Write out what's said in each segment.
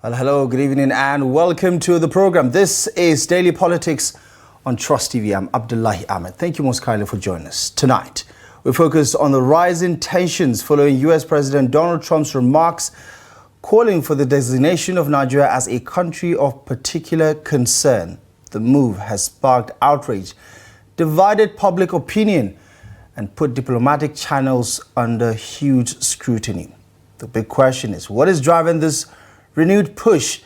Well, hello, good evening, and welcome to the program. This is Daily Politics on Trust TV. I'm Abdullahi Ahmed. Thank you most kindly for joining us. Tonight, we focus on the rising tensions following U.S. President Donald Trump's remarks calling for the designation of Nigeria as a country of particular concern. The move has sparked outrage, divided public opinion, and put diplomatic channels under huge scrutiny. The big question is, what is driving this renewed push,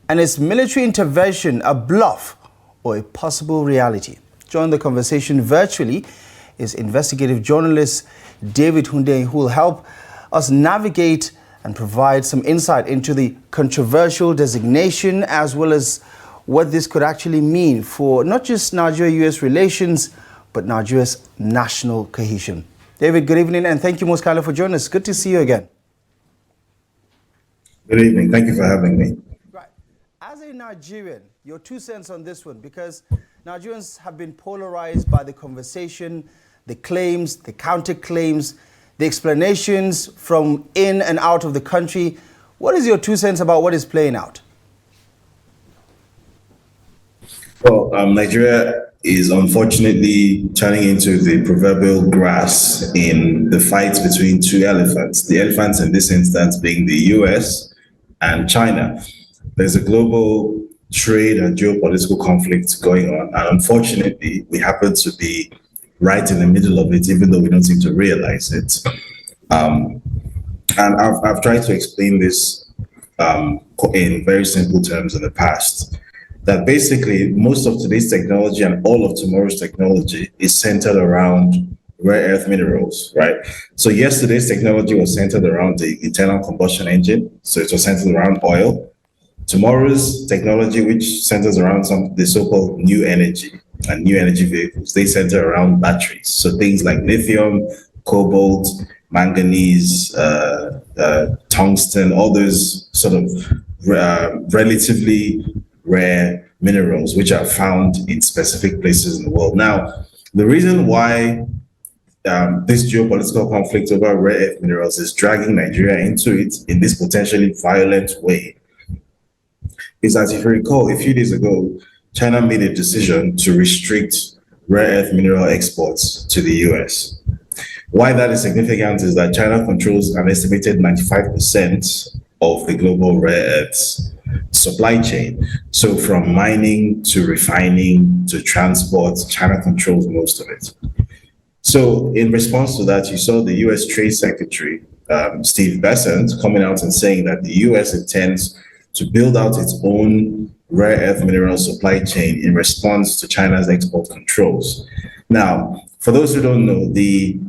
and is military intervention a bluff or a possible reality? Join the conversation virtually is investigative journalist David Hundeyin, who will help us navigate and provide some insight into the controversial designation, as well as what this could actually mean for not just Nigeria-US relations, but Nigeria's national cohesion. David, good evening, and thank you most kindly for joining us. Good to see you again. Good evening. Thank you for having me. Right. As a Nigerian, your 2 cents on this one, because Nigerians have been polarized by the conversation, the claims, the counterclaims, the explanations from in and out of the country. What is your 2 cents about what is playing out? Well, Nigeria is unfortunately turning into the proverbial grass in the fight between two elephants. The elephants in this instance being the US and China. There's a global trade and geopolitical conflict going on, and unfortunately, we happen to be right in the middle of it, even though we don't seem to realize it. And I've tried to explain this in very simple terms in the past, that basically most of today's technology and all of tomorrow's technology is centered around rare earth minerals, right? So yesterday's technology was centered around the internal combustion engine, so it was centered around oil. Tomorrow's technology, which centers around the so-called new energy and new energy vehicles, they center around batteries. So things like lithium, cobalt, manganese, tungsten, all those sort of relatively rare minerals, which are found in specific places in the world. Now, the reason why this geopolitical conflict over rare earth minerals is dragging Nigeria into it in this potentially violent way is that, if you recall, a few days ago, China made a decision to restrict rare earth mineral exports to the US. Why that is significant is that China controls an estimated 95% of the global rare earths supply chain. So from mining to refining to transport, China controls most of it. So in response to that, you saw the US Trade Secretary, Steve Bessent, coming out and saying that the US intends to build out its own rare earth mineral supply chain in response to China's export controls. Now, for those who don't know, the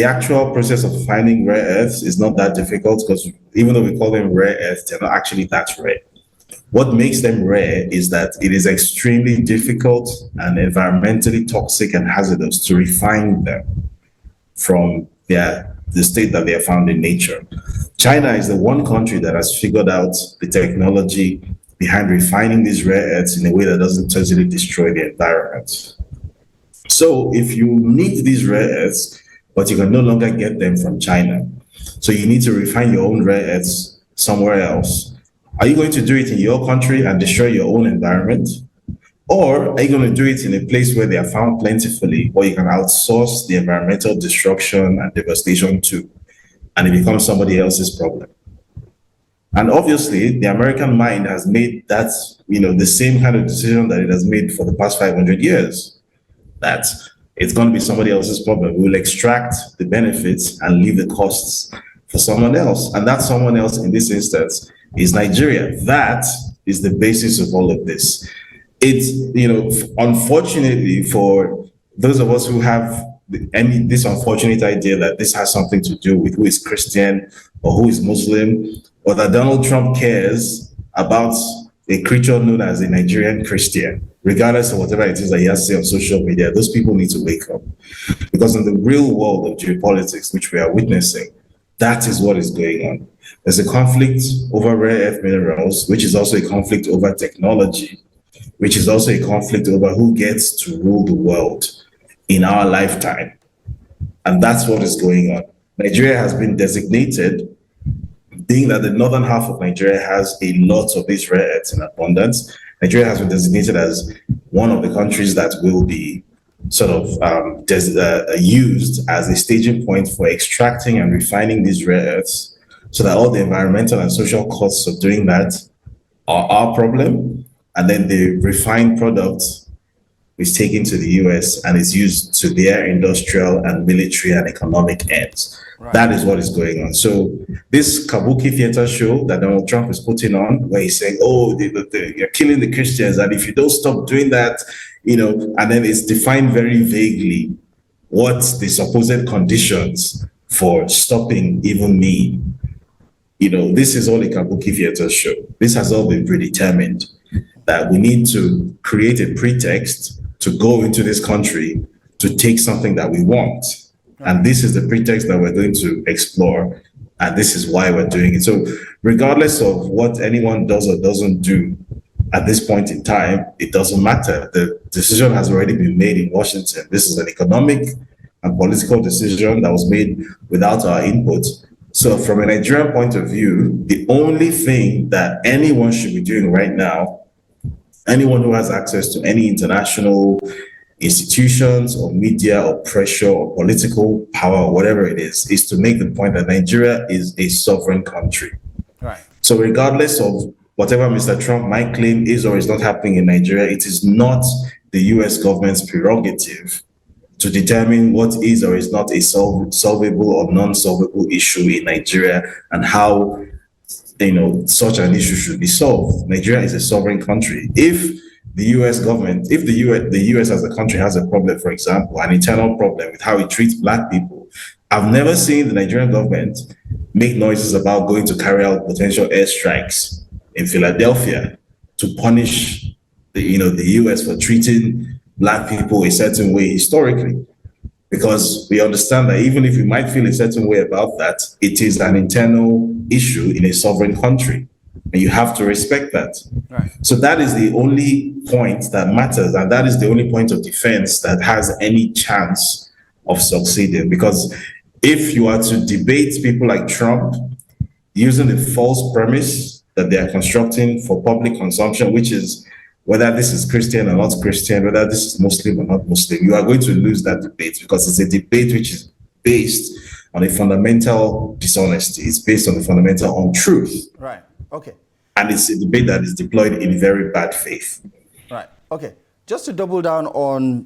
actual process of finding rare earths is not that difficult, because even though we call them rare earths, they're not actually that rare. What makes them rare is that it is extremely difficult and environmentally toxic and hazardous to refine them from the state that they are found in nature. China is the one country that has figured out the technology behind refining these rare earths in a way that doesn't totally destroy the environment. So if you need these rare earths, but you can no longer get them from China, so you need to refine your own rare earths somewhere else. Are you going to do it in your country and destroy your own environment? Or are you going to do it in a place where they are found plentifully, where you can outsource the environmental destruction and devastation to, and it becomes somebody else's problem? And obviously, the American mind has made that, the same kind of decision that it has made for the past 500 years, that it's going to be somebody else's problem. We will extract the benefits and leave the costs for someone else. And that someone else in this instance is Nigeria. That is the basis of all of this. It's, unfortunately, for those of us who have this unfortunate idea that this has something to do with who is Christian or who is Muslim, or that Donald Trump cares about a creature known as a Nigerian Christian, regardless of whatever it is that he has to say on social media, those people need to wake up. Because in the real world of geopolitics, which we are witnessing, that is what is going on. There's a conflict over rare earth minerals, which is also a conflict over technology, which is also a conflict over who gets to rule the world in our lifetime. And that's what is going on. Nigeria has been designated being that the northern half of Nigeria has a lot of these rare earths in abundance, Nigeria has been designated as one of the countries that will be sort of used as a staging point for extracting and refining these rare earths, so that all the environmental and social costs of doing that are our problem, and then the refined product is taken to the US and is used to their industrial and military and economic ends. Right. That is what is going on. So this Kabuki theater show that Donald Trump is putting on, where he's saying, oh, you're killing the Christians, and if you don't stop doing that, and then it's defined very vaguely what the supposed conditions for stopping even mean. This is all a Kabuki theater show. This has all been predetermined, that we need to create a pretext to go into this country to take something that we want. And this is the pretext that we're going to explore. And this is why we're doing it. So regardless of what anyone does or doesn't do at this point in time, it doesn't matter. The decision has already been made in Washington. This is an economic and political decision that was made without our input. So from a Nigerian point of view, the only thing that anyone should be doing right now, anyone who has access to any international institutions or media or pressure or political power or whatever it is to make the point that Nigeria is a sovereign country. Right. So regardless of whatever Mr. Trump might claim is or is not happening in Nigeria, it is not the US government's prerogative to determine what is or is not a solvable or non-solvable issue in Nigeria and how such an issue should be solved. Nigeria is a sovereign country. If the US government, if the US as a country has a problem, for example, an internal problem with how it treats Black people, I've never seen the Nigerian government make noises about going to carry out potential airstrikes in Philadelphia to punish the US for treating Black people a certain way historically. Because we understand that even if we might feel a certain way about that, it is an internal issue in a sovereign country, and you have to respect that. Right. So that is the only point that matters, and that is the only point of defense that has any chance of succeeding. Because if you are to debate people like Trump using the false premise that they are constructing for public consumption, which is whether this is Christian or not Christian, whether this is Muslim or not Muslim, you are going to lose that debate, because it's a debate which is based on a fundamental dishonesty. It's based on a fundamental untruth. Right. Okay. And it's a debate that is deployed in very bad faith. Right. Okay. Just to double down on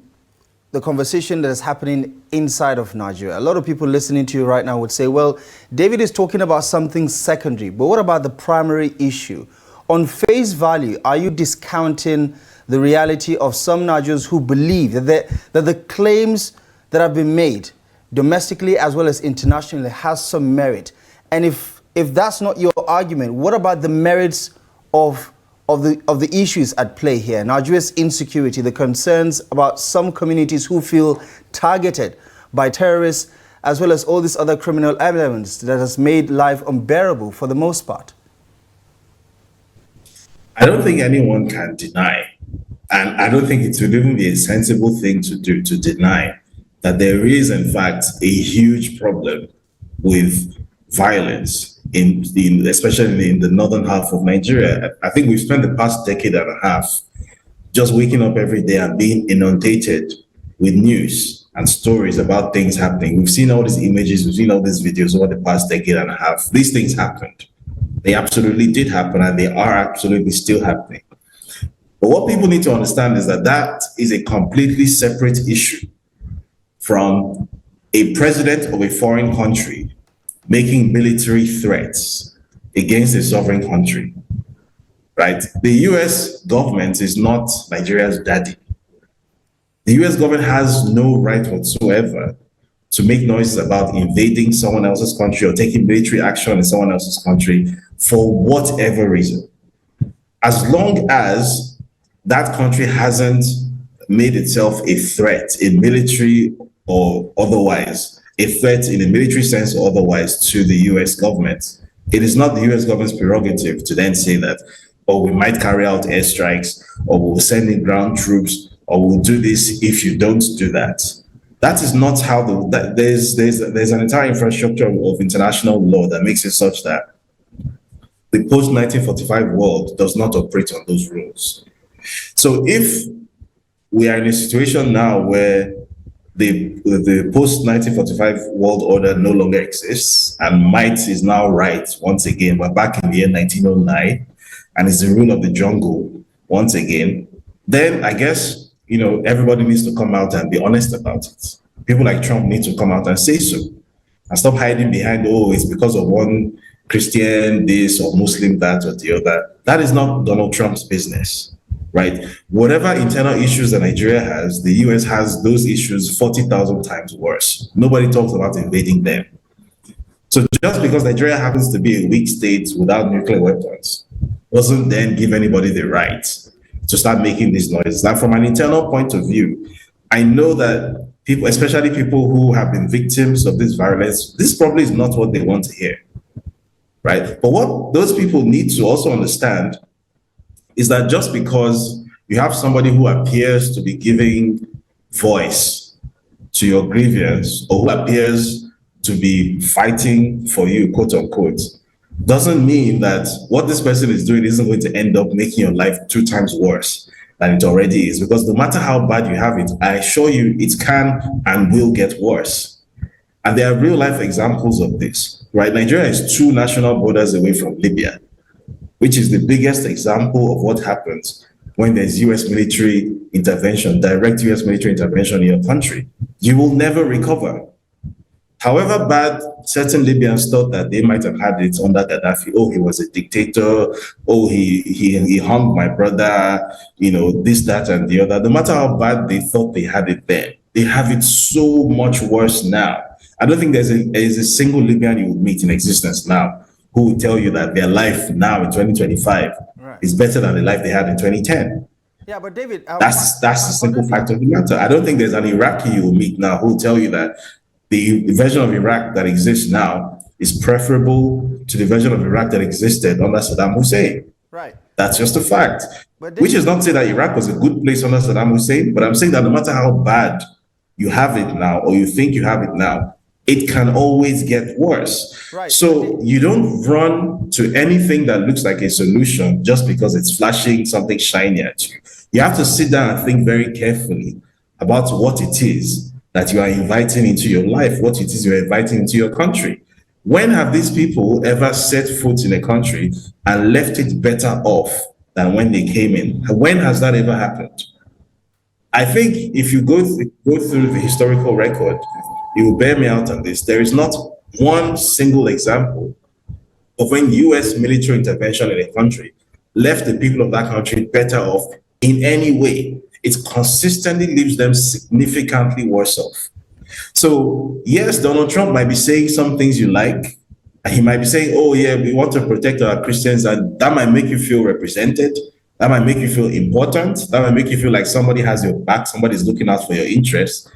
the conversation that is happening inside of Nigeria, a lot of people listening to you right now would say, well, David is talking about something secondary, but what about the primary issue? On face value, are you discounting the reality of some Nigerians who believe that the claims that have been made domestically as well as internationally has some merit? And if that's not your argument, what about the merits of the issues at play here? Nigeria's insecurity, the concerns about some communities who feel targeted by terrorists, as well as all these other criminal elements that has made life unbearable for the most part. I don't think anyone can deny, and I don't think it would even be a sensible thing to do, to deny that there is, in fact, a huge problem with violence especially in the northern half of Nigeria. I think we've spent the past decade and a half just waking up every day and being inundated with news and stories about things happening. We've seen all these images, we've seen all these videos over the past decade and a half. These things happened. They absolutely did happen, and they are absolutely still happening. But what people need to understand is that that is a completely separate issue from a president of a foreign country making military threats against a sovereign country, right? The US government is not Nigeria's daddy. The US government has no right whatsoever to make noises about invading someone else's country or taking military action in someone else's country for whatever reason. As long as that country hasn't made itself a threat in military or otherwise, a threat in a military sense or otherwise to the US government, it is not the US government's prerogative to then say that, oh, we might carry out airstrikes, or we'll send in ground troops, or we'll do this if you don't do that. That is not how there's an entire infrastructure of international law that makes it such that The post-1945 world does not operate on those rules. So if we are in a situation now where the post-1945 world order no longer exists and might is now right once again, we're back in the year 1909 and it's the rule of the jungle once again, then I guess, everybody needs to come out and be honest about it. People like Trump need to come out and say so and stop hiding behind, oh, it's because of one Christian this or Muslim that or the other. That is not Donald Trump's business, right? Whatever internal issues that Nigeria has, the US has those issues 40,000 times worse. Nobody talks about invading them. So just because Nigeria happens to be a weak state without nuclear weapons doesn't then give anybody the right to start making these noises. Now, from an internal point of view, I know that people, especially people who have been victims of this violence, this probably is not what they want to hear, right? But what those people need to also understand is that just because you have somebody who appears to be giving voice to your grievance or who appears to be fighting for you, quote unquote, doesn't mean that what this person is doing isn't going to end up making your life 2 times worse than it already is. Because no matter how bad you have it, I assure you it can and will get worse. And there are real life examples of this, right? Nigeria is 2 national borders away from Libya, which is the biggest example of what happens when there's US military intervention, direct US military intervention in your country. You will never recover. However bad certain Libyans thought that they might have had it under Gaddafi, oh, he was a dictator, oh, he hung my brother, this, that, and the other. No matter how bad they thought they had it then, they have it so much worse now. I don't think there's a single Libyan you would meet in existence now who will tell you that their life now in 2025 is better than the life they had in 2010. Yeah, but David, that's the simple fact of the matter. I don't think there's an Iraqi you will meet now who will tell you that the version of Iraq that exists now is preferable to the version of Iraq that existed under Saddam Hussein. Right. That's just a fact. Which is not to say that Iraq was a good place under Saddam Hussein, but I'm saying that no matter how bad you have it now or you think you have it now, it can always get worse. Right. So you don't run to anything that looks like a solution just because it's flashing something shiny at you. You have to sit down and think very carefully about what it is that you are inviting into your life, what it is you're inviting into your country. When have these people ever set foot in a country and left it better off than when they came in? When has that ever happened? I think if you go through the historical record, you will bear me out on this. There is not one single example of when US military intervention in a country left the people of that country better off in any way. It consistently leaves them significantly worse off. So yes, Donald Trump might be saying some things you like. He might be saying, oh yeah, we want to protect our Christians, and that might make you feel represented. That might make you feel important. That might make you feel like somebody has your back, somebody's looking out for your interests.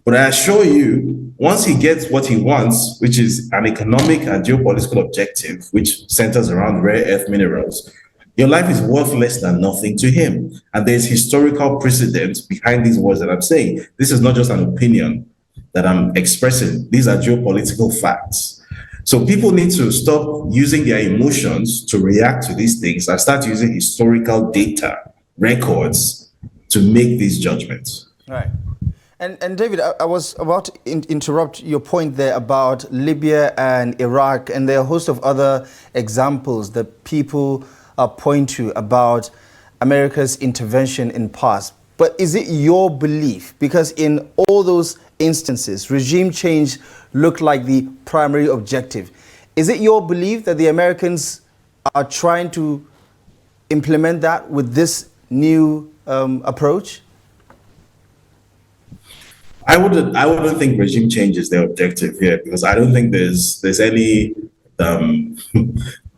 But I assure you, once he gets what he wants, which is an economic and geopolitical objective, which centers around rare earth minerals, your life is worth less than nothing to him. And there's historical precedent behind these words that I'm saying. This is not just an opinion that I'm expressing. These are geopolitical facts. So people need to stop using their emotions to react to these things and start using historical data, records to make these judgments. Right. And David, I was about to interrupt your point there about Libya and Iraq, and there are a host of other examples that people point to about America's intervention in past. But is it your belief, because in all those instances, regime change looked like the primary objective, is it your belief that the Americans are trying to implement that with this new approach? I wouldn't think regime change is their objective here, because I don't think there's any.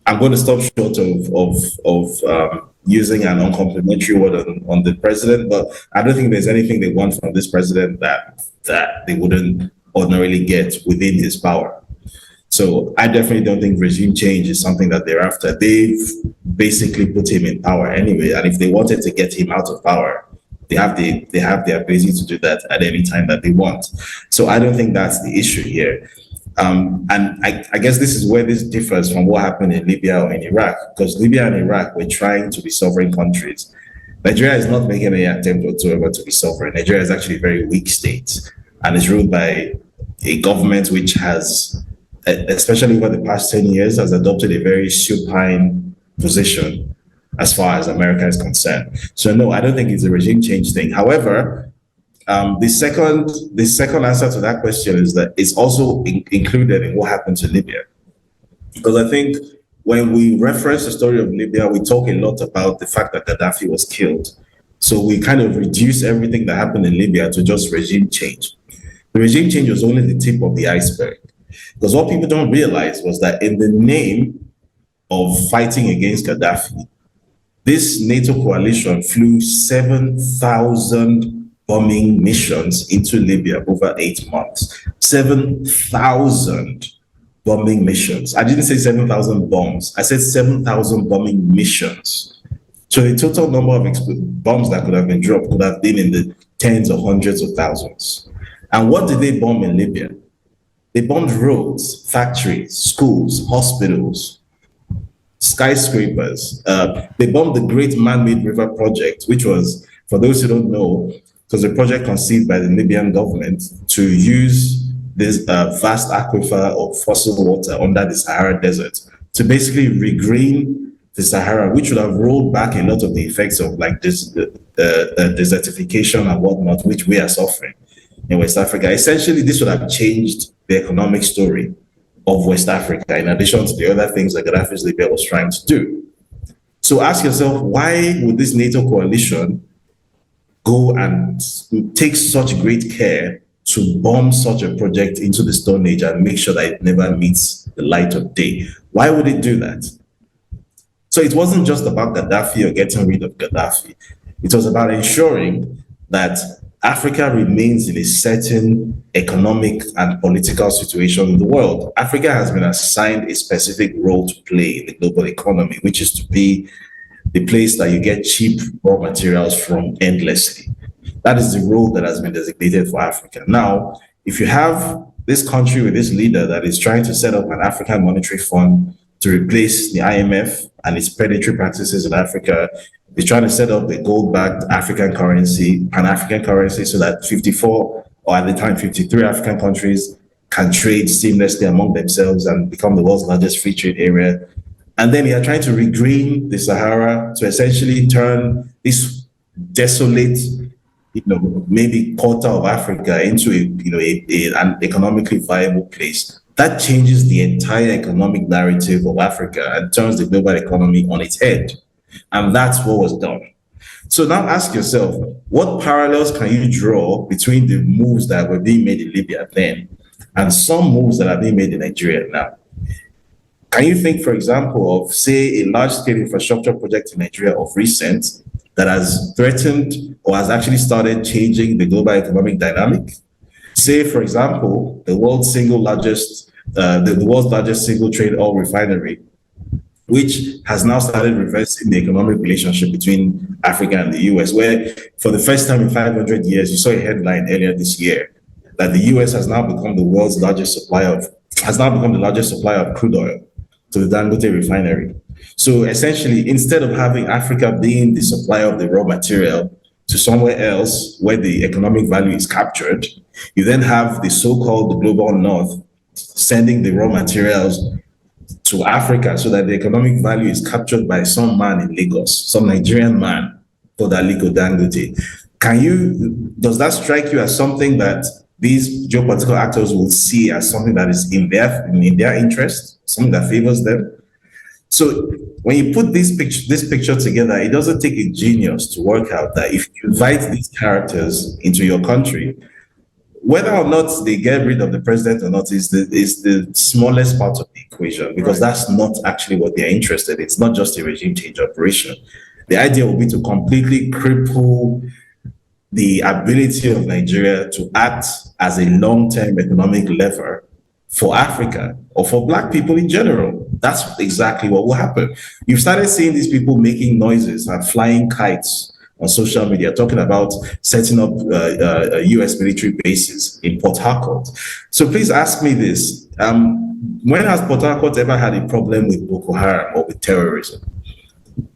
I'm going to stop short of using an uncomplimentary word on the president, but I don't think there's anything they want from this president that they wouldn't ordinarily get within his power. So I definitely don't think regime change is something that they're after. They've basically put him in power anyway, and if they wanted to get him out of power, they have the ability to do that at any time that they want. So I don't think that's the issue here. And I guess this is where this differs from what happened in Libya or in Iraq, because Libya and Iraq were trying to be sovereign countries. Nigeria is not making any attempt whatsoever to be sovereign. Nigeria is actually a very weak state and is ruled by a government which has, especially over the past 10 years, has adopted a very supine position as far as America is concerned. So no, I don't think it's a regime change thing. However, the second answer to that question is that it's also included in what happened to Libya. Because I think when we reference the story of Libya, we talk a lot about the fact that Gaddafi was killed. So we kind of reduce everything that happened in Libya to just regime change. The regime change was only the tip of the iceberg. Because what people don't realize was that in the name of fighting against Gaddafi, this NATO coalition flew 7,000 bombing missions into Libya over 8 months. 7,000 bombing missions. I didn't say 7,000 bombs. I said 7,000 bombing missions. So the total number of bombs that could have been dropped could have been in the tens or hundreds of thousands. And what did they bomb in Libya? They bombed roads, factories, schools, hospitals, skyscrapers. They bombed the Great Man-Made River Project, which was, for those who don't know, it was a project conceived by the Libyan government to use this vast aquifer of fossil water under the Sahara Desert to basically regreen the Sahara, which would have rolled back a lot of the effects of like this desertification and whatnot, which we are suffering in West Africa. Essentially, this would have changed the economic story of West Africa, in addition to the other things that Gaddafi's Libya was trying to do. So ask yourself, why would this NATO coalition go and take such great care to bomb such a project into the Stone Age and make sure that it never meets the light of day? Why would it do that? So it wasn't just about Gaddafi or getting rid of Gaddafi. It was about ensuring that Africa remains in a certain economic and political situation in the world. Africa has been assigned a specific role to play in the global economy, which is to be the place that you get cheap raw materials from endlessly. That is the role that has been designated for Africa. Now, if you have this country with this leader that is trying to set up an African monetary fund to replace the IMF and its predatory practices in Africa, is trying to set up a gold-backed African currency, Pan-African currency, so that 54, or at the time 53 African countries can trade seamlessly among themselves and become the world's largest free trade area. And then they are trying to regreen the Sahara to essentially turn this desolate, maybe quarter of Africa into an economically viable place. That changes the entire economic narrative of Africa and turns the global economy on its head. And that's what was done. So now ask yourself, what parallels can you draw between the moves that were being made in Libya then and some moves that are being made in Nigeria now? Can you think, for example, of, say, a large-scale infrastructure project in Nigeria of recent that has threatened or has actually started changing the global economic dynamic? Say, for example, the world's largest single trade oil refinery, which has now started reversing the economic relationship between Africa and the US, where for the first time in 500 years, you saw a headline earlier this year that the US has now become the largest supplier of crude oil to the Dangote refinery. So essentially, instead of having Africa being the supplier of the raw material to somewhere else where the economic value is captured, you then have the so-called global north sending the raw materials to Africa so that the economic value is captured by some man in Lagos, some Nigerian man called Aliko Dangote. Does that strike you as something that these geopolitical actors will see as something that is in their interest, something that favors them? So when you put this picture together, it doesn't take a genius to work out that if you invite these characters into your country, whether or not they get rid of the president or not is the smallest part of the equation, because that's not actually what they're interested in. It's not just a regime change operation. The idea will be to completely cripple the ability of Nigeria to act as a long-term economic lever for Africa or for Black people in general. That's exactly what will happen. You've started seeing these people making noises and flying kites on social media talking about setting up US military bases in Port Harcourt. So please ask me this. When has Port Harcourt ever had a problem with Boko Haram or with terrorism?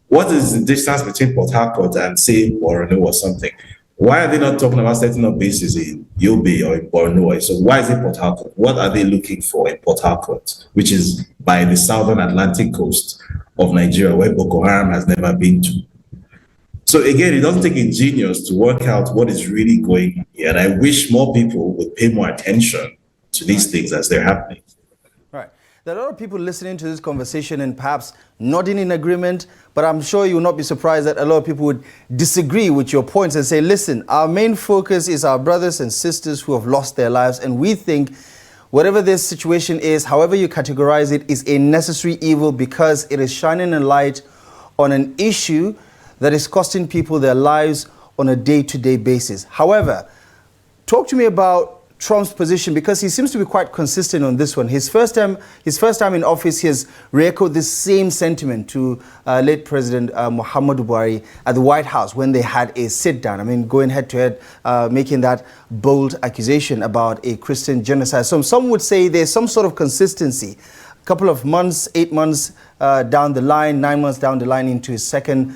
What is the distance between Port Harcourt and, say, Borno or something? Why are they not talking about setting up bases in Yobe or in Borno? So why is it Port Harcourt? What are they looking for in Port Harcourt, which is by the southern Atlantic coast of Nigeria, where Boko Haram has never been to? So again, it doesn't take a genius to work out what is really going on here. And I wish more people would pay more attention to these things as they're happening. Right. There are a lot of people listening to this conversation and perhaps nodding in agreement, but I'm sure you will not be surprised that a lot of people would disagree with your points and say, listen, our main focus is our brothers and sisters who have lost their lives, and we think whatever this situation is, however you categorize it, is a necessary evil because it is shining a light on an issue that is costing people their lives on a day-to-day basis. However, talk to me about Trump's position, because he seems to be quite consistent on this one. His first time in office, he has re-echoed this same sentiment to late President Muhammadu Buhari at the White House when they had a sit-down. I mean, going head-to-head, making that bold accusation about a Christian genocide. So some would say there's some sort of consistency. A couple of months, 8 months down the line, 9 months down the line into his second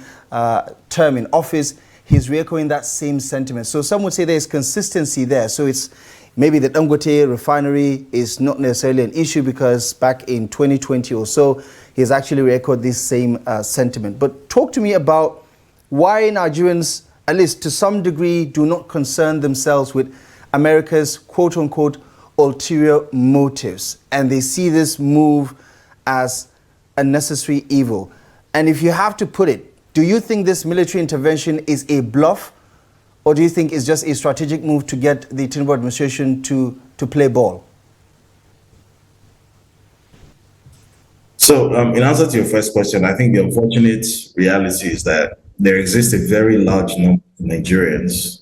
term in office, he's re-echoing that same sentiment. So some would say there's consistency there. So it's maybe the Dangote refinery is not necessarily an issue because back in 2020 or so, he's actually re-echoed this same sentiment. But talk to me about why Nigerians, at least to some degree, do not concern themselves with America's quote-unquote ulterior motives, and they see this move as a necessary evil. And if you have to put it, do you think this military intervention is a bluff, or do you think it's just a strategic move to get the Tinubu administration to play ball? So in answer to your first question, I think the unfortunate reality is that there exists a very large number of Nigerians,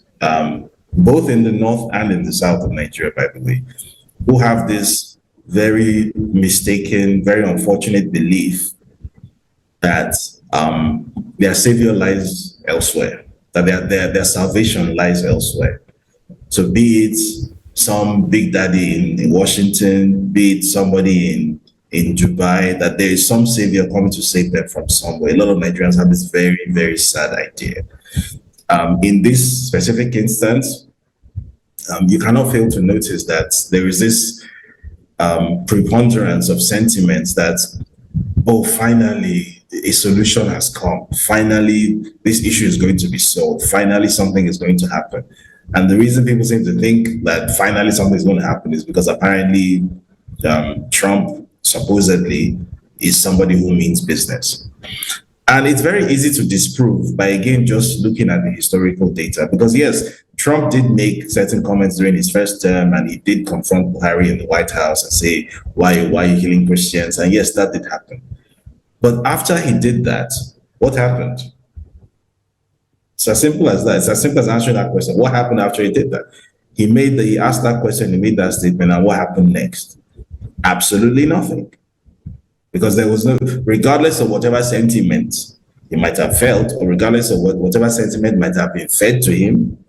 both in the north and in the south of Nigeria, by the way, who have this very mistaken, very unfortunate belief that their savior lies elsewhere, that their salvation lies elsewhere. So be it some big daddy in Washington, be it somebody in Dubai, that there is some savior coming to save them from somewhere. A lot of Nigerians have this very, very sad idea. In this specific instance, you cannot fail to notice that there is this preponderance of sentiments that, oh, finally, a solution has come. Finally, this issue is going to be solved. Finally, something is going to happen. And the reason people seem to think that finally something is going to happen is because apparently Trump supposedly is somebody who means business. And it's very easy to disprove by, again, just looking at the historical data. Because yes, Trump did make certain comments during his first term, and he did confront Buhari in the White House and say, why are you killing Christians? And yes, that did happen. But after he did that, what happened? It's as simple as that. It's as simple as answering that question. What happened after he did that? He asked that question, he made that statement, and what happened next? Absolutely nothing. Because there was no, regardless of whatever sentiment he might have felt, or regardless of whatever sentiment might have been fed to him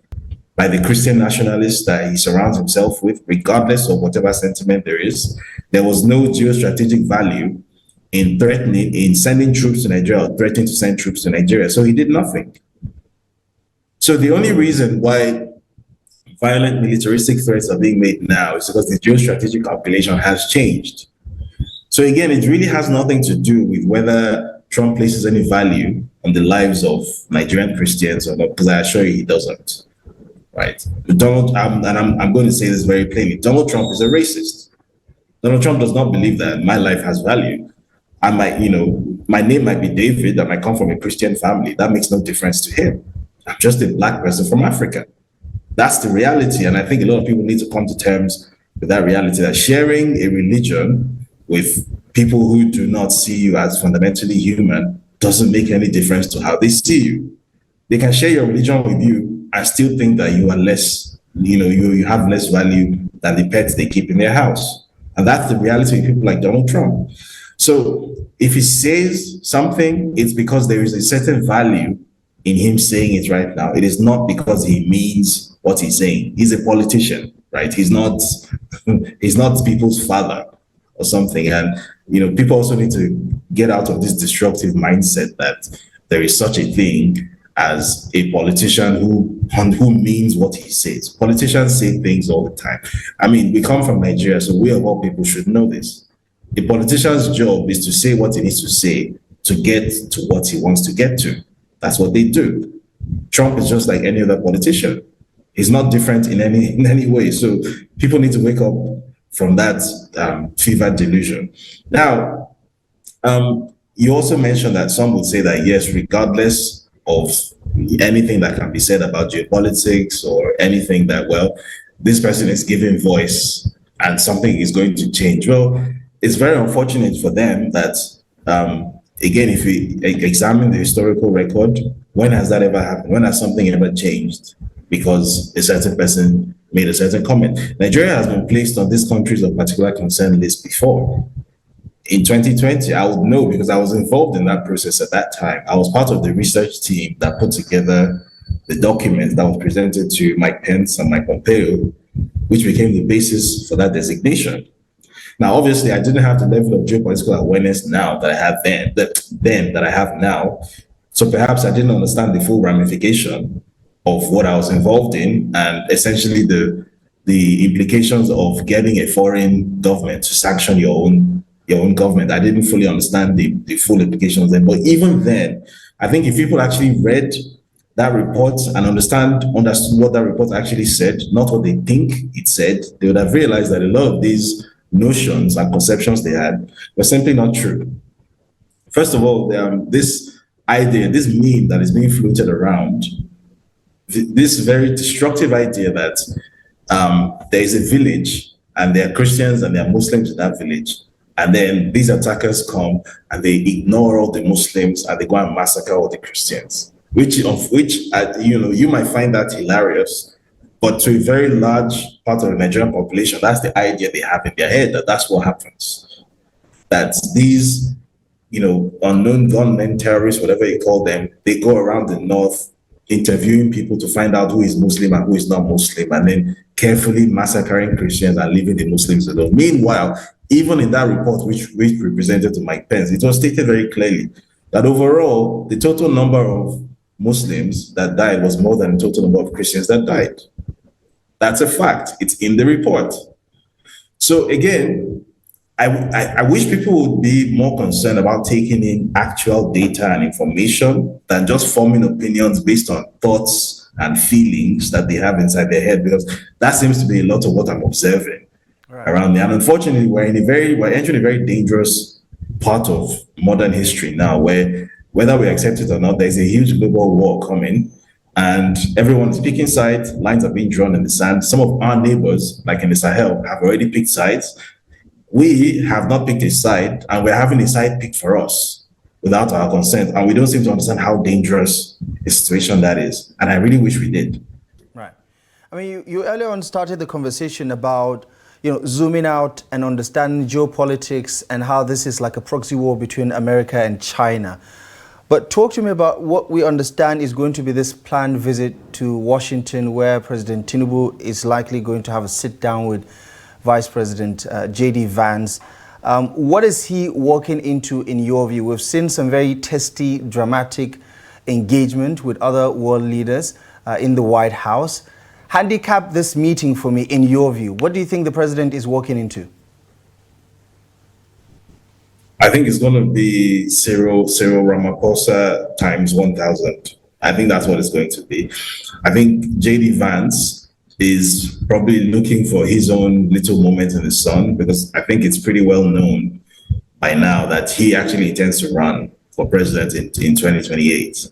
by the Christian nationalists that he surrounds himself with, regardless of whatever sentiment there was no geostrategic value in sending troops to Nigeria or threatening to send troops to Nigeria. So he did nothing. So the only reason why violent militaristic threats are being made now is because the geostrategic calculation has changed. So again, it really has nothing to do with whether Trump places any value on the lives of Nigerian Christians or not, because I assure you he doesn't. Right? I'm going to say this very plainly. Donald Trump is a racist. Donald Trump does not believe that my life has value. My name might be David, I might come from a Christian family. That makes no difference to him. I'm just a black person from Africa. That's the reality. And I think a lot of people need to come to terms with that reality, that sharing a religion with people who do not see you as fundamentally human doesn't make any difference to how they see you. They can share your religion with you and still think that you are less, you have less value than the pets they keep in their house. And that's the reality of people like Donald Trump. So if he says something, it's because there is a certain value in him saying it right now, it is not because he means what he's saying. He's a politician, right? He's not he's not people's father or something. And people also need to get out of this destructive mindset that there is such a thing as a politician who means what he says. Politicians say things all the time. I mean, we come from Nigeria, so we of all people should know this. A politician's job is to say what he needs to say to get to what he wants to get to. That's what they do. Trump is just like any other politician. He's not different in any way. So people need to wake up from that fever delusion. Now, you also mentioned that some would say that, yes, regardless of anything that can be said about geopolitics or anything that, well, this person is giving voice and something is going to change. Well, it's very unfortunate for them that, again, if we examine the historical record, when has that ever happened? When has something ever changed because a certain person made a certain comment? Nigeria has been placed on this countries of particular concern list before. In 2020, I would know because I was involved in that process at that time. I was part of the research team that put together the document that was presented to Mike Pence and Mike Pompeo, which became the basis for that designation. Now, obviously, I didn't have the level of geopolitical awareness now that I had then that I have now. So perhaps I didn't understand the full ramification of what I was involved in and essentially the implications of getting a foreign government to sanction your own government. I didn't fully understand the full implications then. But even then, I think if people actually read that report and understood what that report actually said, not what they think it said, they would have realized that a lot of these notions and conceptions they had were simply not true. First of all, this idea, this meme that is being floated around, this very destructive idea that there is a village and there are Christians and there are Muslims in that village. And then these attackers come and they ignore all the Muslims and they go and massacre all the Christians, which you might find that hilarious. But to a very large part of the Nigerian population, that's the idea they have in their head, that that's what happens. That these, unknown gunmen, terrorists, whatever you call them, they go around the north interviewing people to find out who is Muslim and who is not Muslim, and then carefully massacring Christians and leaving the Muslims alone. Meanwhile, even in that report, which we presented to Mike Pence, it was stated very clearly that overall, the total number of Muslims that died was more than the total number of Christians that died. That's a fact. It's in the report. So again, I wish people would be more concerned about taking in actual data and information than just forming opinions based on thoughts and feelings that they have inside their head, because that seems to be a lot of what I'm observing around there. And unfortunately, we're entering a very dangerous part of modern history now, where whether we accept it or not, there's a huge global war coming. And everyone is picking sides, lines are being drawn in the sand. Some of our neighbors, like in the Sahel, have already picked sides. We have not picked a side, and we're having a side picked for us without our consent. And we don't seem to understand how dangerous a situation that is. And I really wish we did. Right. I mean, you earlier on started the conversation about, zooming out and understanding geopolitics and how this is like a proxy war between America and China. But talk to me about what we understand is going to be this planned visit to Washington, where President Tinubu is likely going to have a sit down with Vice President J.D. Vance. What is he walking into in your view? We've seen some very testy, dramatic engagement with other world leaders in the White House. Handicap this meeting for me in your view. What do you think the president is walking into? I think it's going to be Cyril Ramaphosa times 1,000. I think that's what it's going to be. I think J.D. Vance is probably looking for his own little moment in the sun, because I think it's pretty well known by now that he actually intends to run for president in 2028.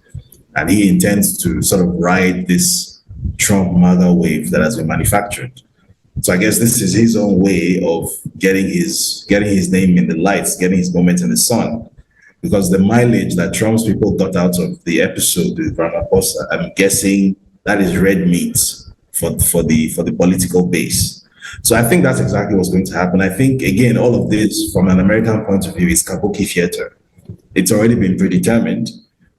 And he intends to sort of ride this Trump MAGA wave that has been manufactured. So I guess this is his own way of getting his name in the lights, getting his moment in the sun. Because the mileage that Trump's people got out of the episode with Ramaphosa, I'm guessing that is red meat for the political base. So I think that's exactly what's going to happen. I think, again, all of this from an American point of view is kabuki theater. It's already been predetermined.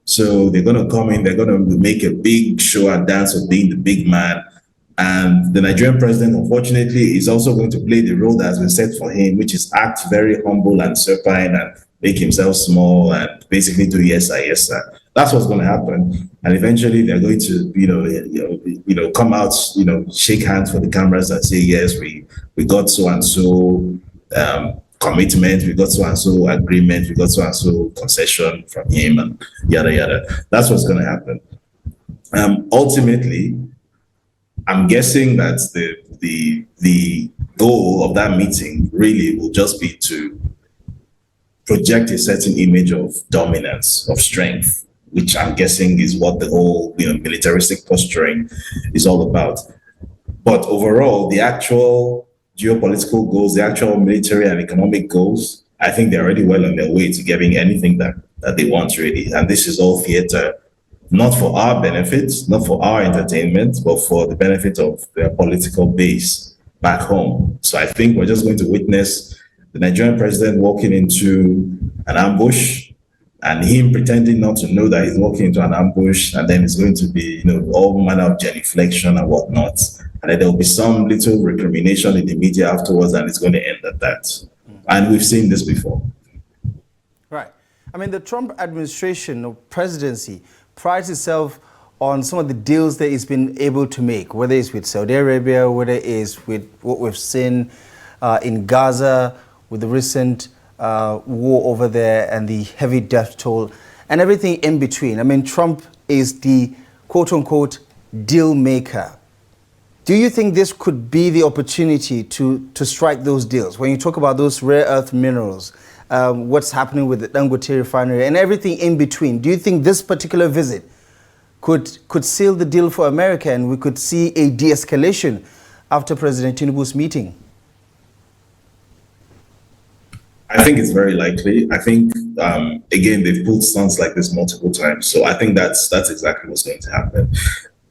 So they're going to come in, they're going to make a big show and dance of being the big man. And the Nigerian president, unfortunately, is also going to play the role that has been set for him, which is act very humble and supine and make himself small and basically do yes sir, yes sir. That's what's going to happen. And eventually they're going to, come out, shake hands for the cameras and say, yes, we got so and so commitment, we got so and so agreement, we got so and so concession from him, and yada yada. That's what's going to happen. Ultimately, I'm guessing that the goal of that meeting really will just be to project a certain image of dominance, of strength, which I'm guessing is what the whole militaristic posturing is all about. But overall, the actual geopolitical goals, the actual military and economic goals, I think they're already well on their way to getting anything that they want, really. And this is all theater, not for our benefits, not for our entertainment, but for the benefit of their political base back home. So I think we're just going to witness the Nigerian president walking into an ambush and him pretending not to know that he's walking into an ambush, and then it's going to be, all manner of genuflection and whatnot. And then there'll be some little recrimination in the media afterwards, and it's going to end at that. And we've seen this before. Right. I mean, the Trump administration or presidency prides itself on some of the deals that it's been able to make, whether it's with Saudi Arabia, whether it is with what we've seen in Gaza, with the recent war over there and the heavy death toll and everything in between. I mean, Trump is the quote-unquote deal maker. Do you think this could be the opportunity to strike those deals? When you talk about those rare earth minerals, what's happening with the Dangote refinery and everything in between, do you think this particular visit could seal the deal for America and we could see a de-escalation after President Tinubu's meeting? I think it's very likely. I think, again, they've pulled stunts like this multiple times. So I think that's exactly what's going to happen.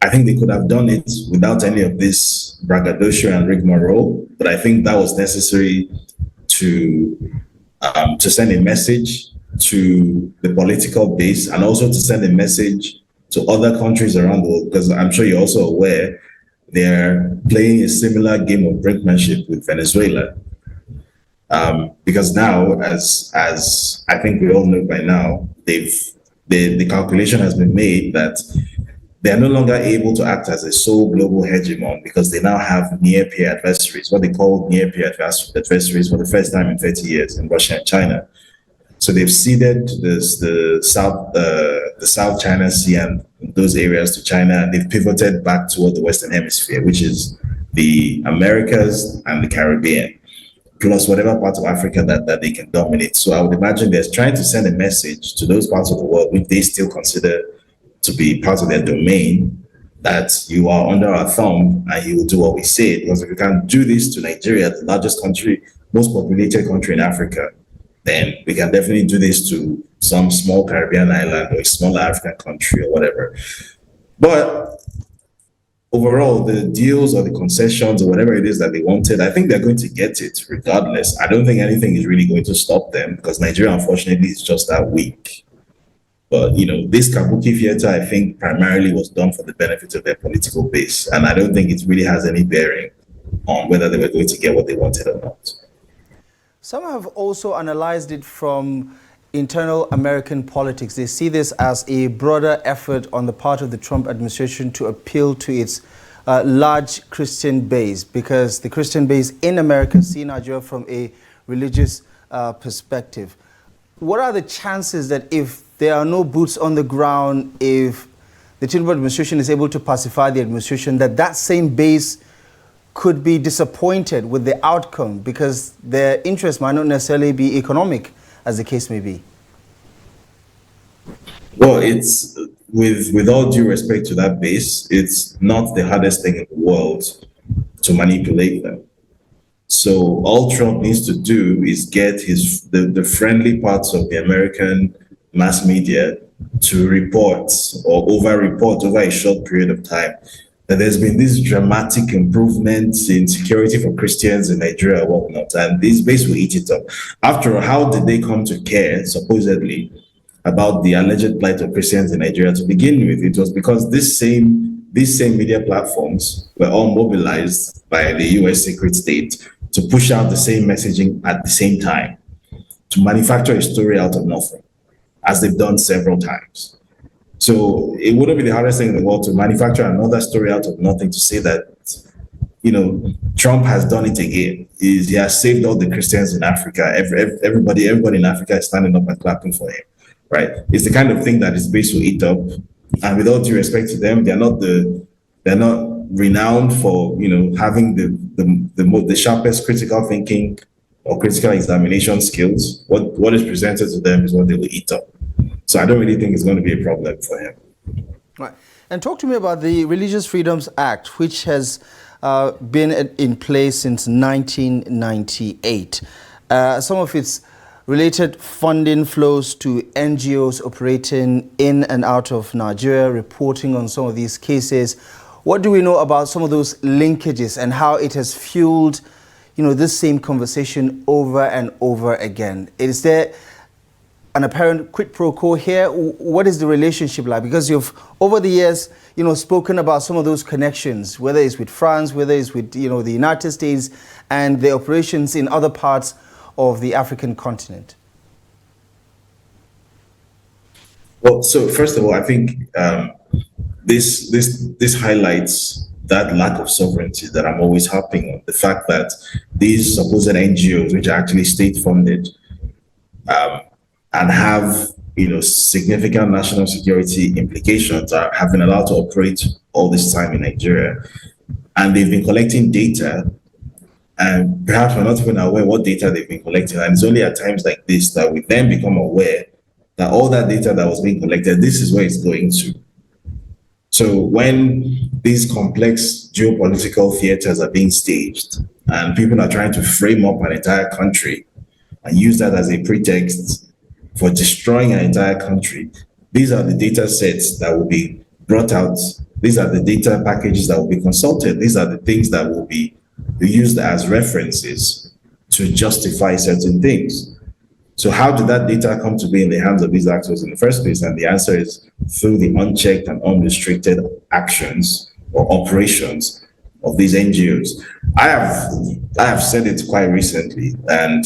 I think they could have done it without any of this braggadocio and rigmarole, but I think that was necessary to send a message to the political base and also to send a message to other countries around the world, because I'm sure you're also aware they're playing a similar game of brinkmanship with Venezuela. Because now, as I think we all know by now, the calculation has been made that they are no longer able to act as a sole global hegemon because they now have near-peer adversaries, what they call near-peer adversaries for the first time in 30 years in Russia and China. So they've ceded the South China Sea and those areas to China, and they've pivoted back toward the Western Hemisphere, which is the Americas and the Caribbean, plus whatever part of Africa that they can dominate. So I would imagine they're trying to send a message to those parts of the world which they still consider to be part of their domain, that you are under our thumb and you will do what we say. Because if you can do this to Nigeria, the largest country, most populated country in Africa, then we can definitely do this to some small Caribbean island or a smaller African country or whatever. But overall, the deals or the concessions or whatever it is that they wanted, I think they're going to get it regardless. I don't think anything is really going to stop them because Nigeria, unfortunately, is just that weak. But, this kabuki theater, I think, primarily was done for the benefit of their political base. And I don't think it really has any bearing on whether they were going to get what they wanted or not. Some have also analyzed it from internal American politics. They see this as a broader effort on the part of the Trump administration to appeal to its large Christian base, because the Christian base in America see Nigeria from a religious perspective. What are the chances that if there are no boots on the ground, if the Tinubu administration is able to pacify the administration, that same base could be disappointed with the outcome because their interest might not necessarily be economic, as the case may be? Well, it's with all due respect to that base, it's not the hardest thing in the world to manipulate them. So all Trump needs to do is get the friendly parts of the American mass media to report or over-report over a short period of time that there's been this dramatic improvement in security for Christians in Nigeria and whatnot, and this base will eat it up. After all, how did they come to care, supposedly, about the alleged plight of Christians in Nigeria to begin with. It was because these same media platforms were all mobilized by the US secret state to push out the same messaging at the same time, to manufacture a story out of nothing, as they've done several times. So it wouldn't be the hardest thing in the world to manufacture another story out of nothing to say that, Trump has done it again. He has saved all the Christians in Africa. Everybody in Africa is standing up and clapping for him, right? It's the kind of thing that his base will eat up. And with all due respect to them, they're not renowned for having the sharpest critical thinking or critical examination skills. What is presented to them is what they will eat up. So I don't really think it's going to be a problem for him. Right. And talk to me about the Religious Freedoms Act, which has been in place since 1998. Some of its related funding flows to NGOs operating in and out of Nigeria, reporting on some of these cases. What do we know about some of those linkages and how it has fueled, this same conversation over and over again? Is there an apparent quid pro quo here? What is the relationship like? Because you've, over the years, spoken about some of those connections, whether it's with France, whether it's with, the United States and the operations in other parts of the African continent. Well, so first of all, I think this highlights that lack of sovereignty that I'm always harping on. The fact that these supposed NGOs, which are actually state-funded, and have significant national security implications, have been allowed to operate all this time in Nigeria, and they've been collecting data, and perhaps we're not even aware what data they've been collecting. And it's only at times like this that we then become aware that all that data that was being collected, this is where it's going to. So when these complex geopolitical theaters are being staged and people are trying to frame up an entire country and use that as a pretext for destroying an entire country, these are the data sets that will be brought out. These are the data packages that will be consulted. These are the things that will be used as references to justify certain things. So how did that data come to be in the hands of these actors in the first place? And the answer is through the unchecked and unrestricted actions or operations of these NGOs. I have said it quite recently, and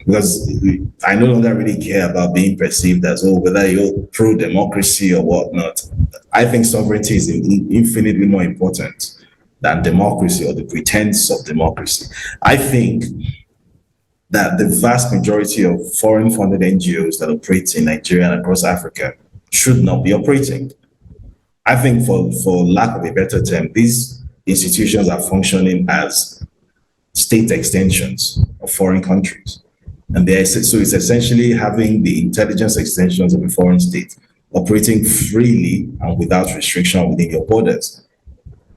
because I no longer really care about being perceived as whether you're pro-democracy or whatnot. I think sovereignty is infinitely more important than democracy or the pretense of democracy. I think that the vast majority of foreign-funded NGOs that operate in Nigeria and across Africa should not be operating. I think, for lack of a better term, these institutions are functioning as state extensions of foreign countries. And so it's essentially having the intelligence extensions of a foreign state operating freely and without restriction within your borders.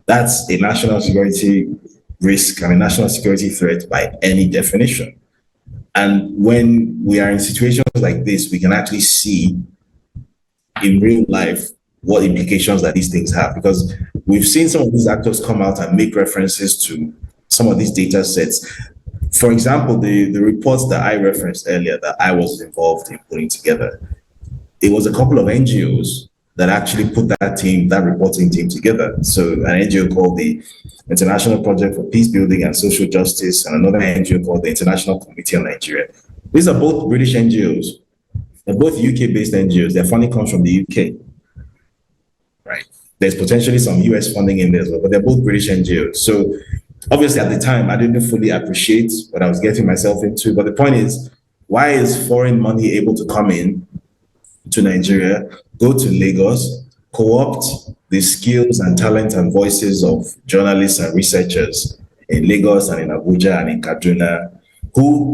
That's a national security risk and a national security threat by any definition. And when we are in situations like this, we can actually see in real life what implications that these things have, because we've seen some of these actors come out and make references to some of these data sets. For example, the reports that I referenced earlier that I was involved in putting together, it was a couple of NGOs that actually put that reporting team together. So an NGO called the International Project for Peace Building and Social Justice, and another NGO called the International Committee on Nigeria. These are both British NGOs. They're both UK-based NGOs. Their funding comes from the UK, right? There's potentially some US funding in there as well, but they're both British NGOs. So obviously at the time, I didn't fully appreciate what I was getting myself into. But the point is, why is foreign money able to come in to Nigeria, go to Lagos, co-opt the skills and talent and voices of journalists and researchers in Lagos and in Abuja and in Kaduna,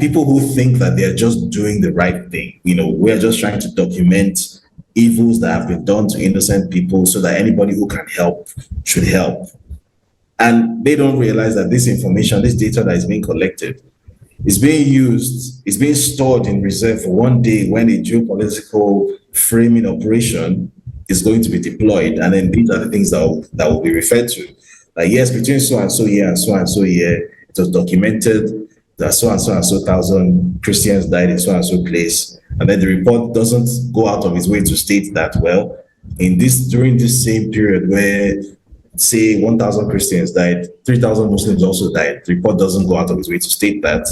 people who think that they're just doing the right thing? We're just trying to document evils that have been done to innocent people so that anybody who can help should help. And they don't realize that this information, this data that is being collected, is being used, is being stored in reserve for one day when a geopolitical framing operation is going to be deployed. And then these are the things that will be referred to. Like, yes, between so and so year and so year, it was documented that so and so thousand Christians died in so and so place. And then the report doesn't go out of its way to state that, well, during this same period where say 1,000 Christians died, 3,000 Muslims also died. The report doesn't go out of its way to state that.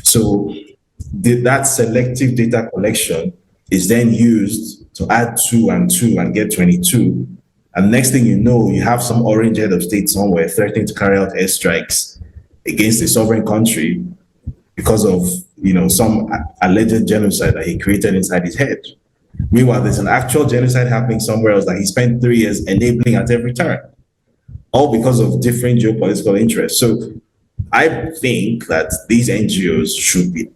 So that selective data collection is then used to add 2 and 2 and get 22. And next thing you know, you have some orange head of state somewhere threatening to carry out airstrikes against a sovereign country because of some alleged genocide that he created inside his head. Meanwhile, there's an actual genocide happening somewhere else that he spent 3 years enabling at every turn, all because of different geopolitical interests. So I think that these NGOs should be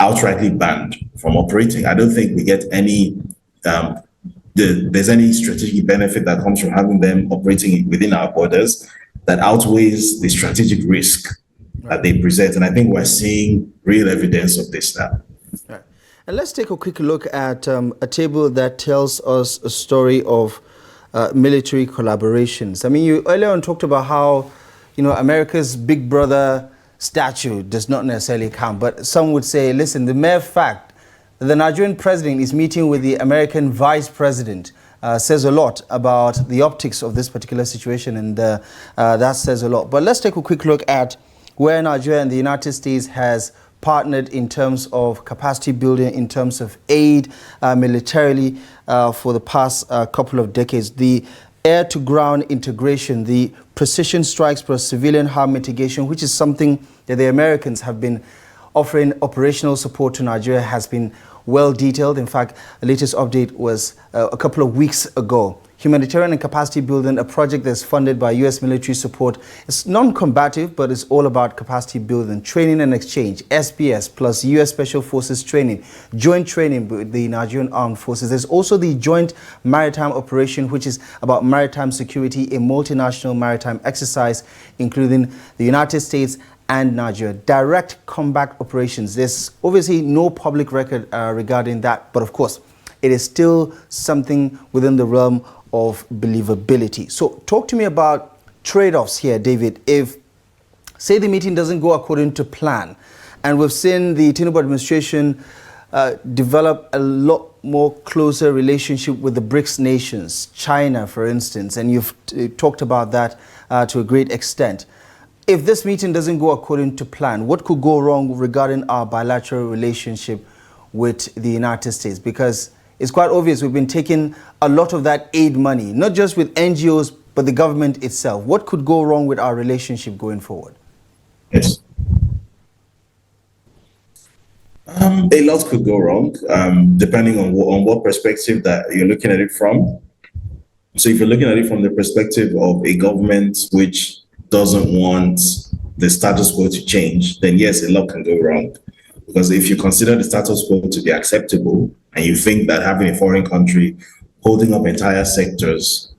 outrightly banned from operating. I don't think we get any there's any strategic benefit that comes from having them operating within our borders that outweighs the strategic risk that they present. And I think we're seeing real evidence of this now. Right. And let's take a quick look at a table that tells us a story of military collaborations. I mean, you earlier on talked about how, America's big brother statue does not necessarily count. But some would say, listen, the mere fact that the Nigerian president is meeting with the American vice president says a lot about the optics of this particular situation, and that says a lot. But let's take a quick look at where Nigeria and the United States has partnered in terms of capacity building, in terms of aid militarily for the past couple of decades. The air-to-ground integration, the precision strikes plus civilian harm mitigation, which is something that the Americans have been offering operational support to Nigeria, has been well detailed. In fact, the latest update was a couple of weeks ago. Humanitarian and capacity building, a project that's funded by U.S. military support. It's non-combative, but it's all about capacity building, training and exchange, SPS plus U.S. Special Forces training, joint training with the Nigerian Armed Forces. There's also the Joint Maritime Operation, which is about maritime security, a multinational maritime exercise, including the United States and Nigeria. Direct combat operations. There's obviously no public record regarding that, but of course, it is still something within the realm of believability. So talk to me about trade-offs here, David. If, say, the meeting doesn't go according to plan, and we've seen the Tinubu administration develop a lot more closer relationship with the BRICS nations, China, for instance, and you've talked about that to a great extent. If this meeting doesn't go according to plan, what could go wrong regarding our bilateral relationship with the United States? Because it's quite obvious we've been taking a lot of that aid money, not just with NGOs, but the government itself. What could go wrong with our relationship going forward? Yes. A lot could go wrong, depending on what perspective that you're looking at it from. So if you're looking at it from the perspective of a government which doesn't want the status quo to change, then yes, a lot can go wrong. Because if you consider the status quo to be acceptable, and you think that having a foreign country holding up entire sectors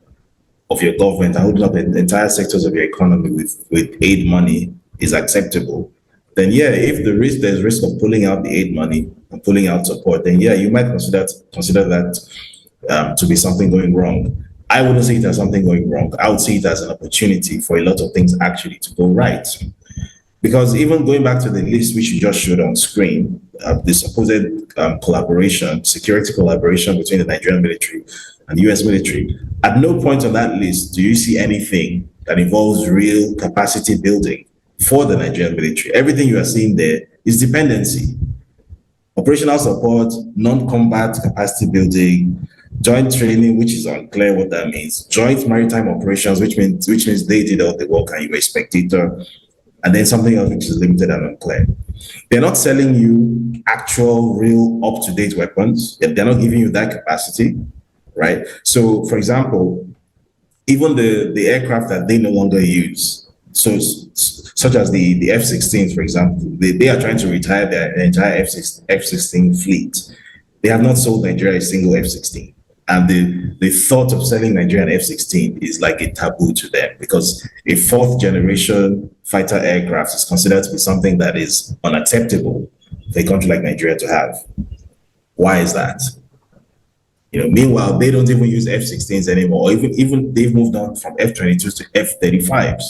of your government and holding up entire sectors of your economy with aid money is acceptable, then yeah, if there's risk of pulling out the aid money and pulling out support, then yeah, you might consider that to be something going wrong. I wouldn't see it as something going wrong. I would see it as an opportunity for a lot of things actually to go right. Because even going back to the list which you just showed on screen, the supposed collaboration, security collaboration between the Nigerian military and the US military, at no point on that list do you see anything that involves real capacity building for the Nigerian military. Everything you are seeing there is dependency. Operational support, non-combat capacity building, joint training, which is unclear what that means, joint maritime operations, which means they did all the work and you were a spectator, and then something else which is limited and unclear. They're not selling you actual, real, up-to-date weapons. They're not giving you that capacity, right? So, for example, even the aircraft that they no longer use, such as the F-16s, for example, they are trying to retire their entire F-16 fleet. They have not sold Nigeria a single F-16. And the thought of selling Nigerian F-16 is like a taboo to them, because a fourth generation fighter aircraft is considered to be something that is unacceptable for a country like Nigeria to have. Why is that? Meanwhile, they don't even use F-16s anymore, or even they've moved on from F-22s to F-35s.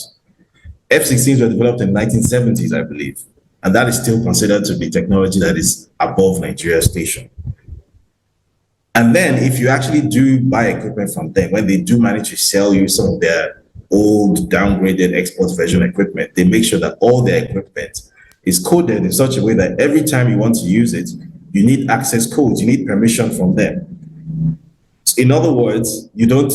F-16s were developed in the 1970s, I believe. And that is still considered to be technology that is above Nigeria's station. And then if you actually do buy equipment from them, when they do manage to sell you some of their old downgraded export version equipment, they make sure that all their equipment is coded in such a way that every time you want to use it, you need access codes, you need permission from them. In other words, you don't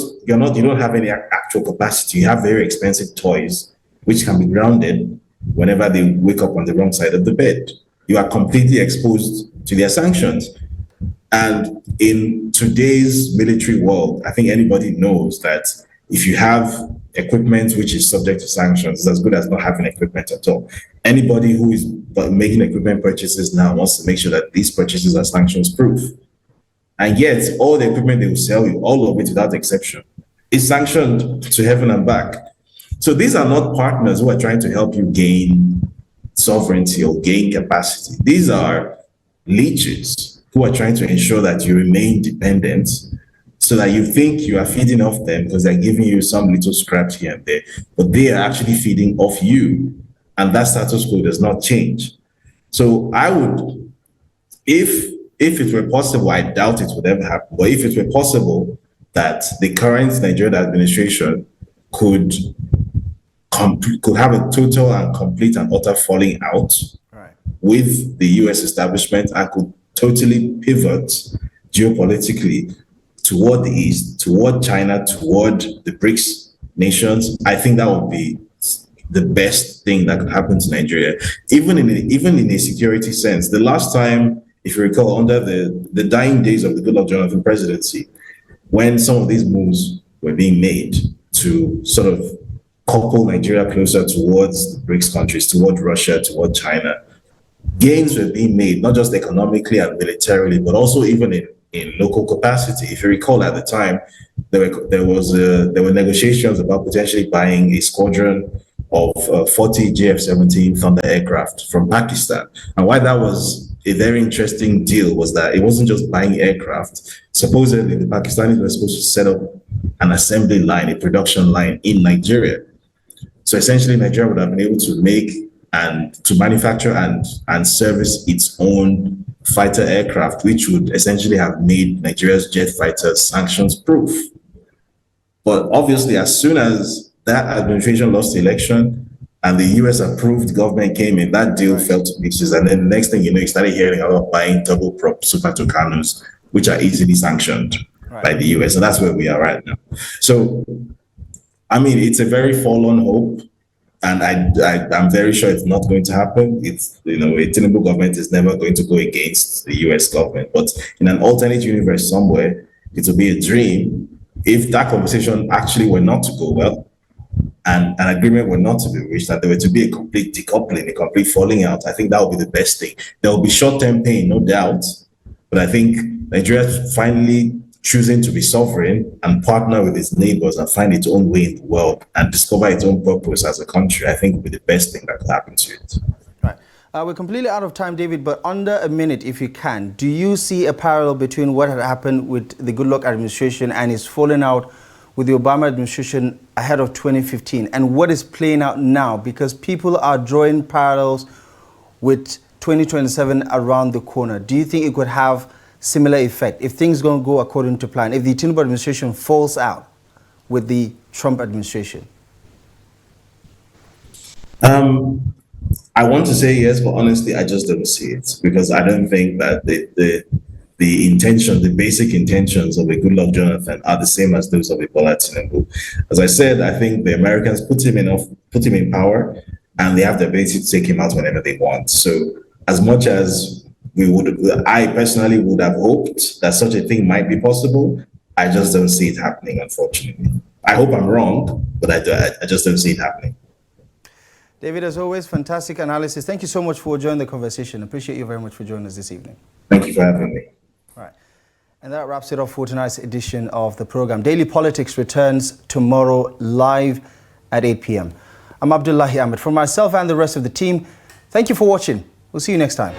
have any actual capacity. You have very expensive toys, which can be grounded whenever they wake up on the wrong side of the bed. You are completely exposed to their sanctions. And in today's military world, I think anybody knows that if you have equipment which is subject to sanctions, it's as good as not having equipment at all. Anybody who is making equipment purchases now wants to make sure that these purchases are sanctions proof. And yet, all the equipment they will sell you, all of it without exception, is sanctioned to heaven and back. So these are not partners who are trying to help you gain sovereignty or gain capacity. These are leeches who are trying to ensure that you remain dependent so that you think you are feeding off them because they're giving you some little scraps here and there, but they are actually feeding off you, and that status quo does not change. So I would, if it were possible, I doubt it would ever happen, but if it were possible that the current Nigerian administration could have a total and complete and utter falling out with the US establishment and could totally pivot geopolitically toward the East, toward China, toward the BRICS nations, I think that would be the best thing that could happen to Nigeria, even in a security sense. The last time, if you recall, under the dying days of the Goodluck Jonathan presidency, when some of these moves were being made to sort of couple Nigeria closer towards the BRICS countries, toward Russia, toward China, gains were being made, not just economically and militarily, but also even in local capacity. If you recall, at the time, there were negotiations about potentially buying a squadron of 40 JF-17 Thunder aircraft from Pakistan. And why that was a very interesting deal was that it wasn't just buying aircraft. Supposedly, the Pakistanis were supposed to set up an assembly line, a production line in Nigeria. So essentially, Nigeria would have been able to make and to manufacture and service its own fighter aircraft, which would essentially have made Nigeria's jet fighters sanctions proof. But obviously, as soon as that administration lost the election and the US approved government came in, that deal fell to pieces. And then the next thing you know, you started hearing about buying turboprop Super Tucanos, which are easily sanctioned by the US. And that's where we are right now. So, I mean, it's a very forlorn hope. And I'm very sure it's not going to happen. It's, a tinubu government is never going to go against the US government. But in an alternate universe somewhere, it will be a dream if that conversation actually were not to go well and an agreement were not to be reached, that there were to be a complete decoupling, a complete falling out. I think that would be the best thing. There will be short-term pain, no doubt. But I think Nigeria finally choosing to be sovereign and partner with its neighbors and find its own way in the world and discover its own purpose as a country, I think would be the best thing that could happen to it. Right. We're completely out of time, David, but under a minute, if you can, do you see a parallel between what had happened with the Goodluck administration and his falling out with the Obama administration ahead of 2015 and what is playing out now? Because people are drawing parallels with 2027 around the corner. Do you think it could have similar effect if things don't go according to plan, if the Tinubu administration falls out with the Trump administration? I want to say yes, but honestly, I just don't see it because I don't think that the intention, the basic intentions of a Goodluck Jonathan are the same as those of a Bola Tinubu. As I said, I think the Americans put him in power, and they have the ability to take him out whenever they want. So as much as I personally would have hoped that such a thing might be possible, I just don't see it happening, unfortunately. I hope I'm wrong, but I just don't see it happening. David, as always, fantastic analysis. Thank you so much for joining the conversation. Appreciate you very much for joining us this evening. Thank you for having me. All right. And that wraps it up for tonight's edition of the program. Daily Politics returns tomorrow live at 8 p.m. I'm Abdullahi Ahmed. For myself and the rest of the team, thank you for watching. We'll see you next time.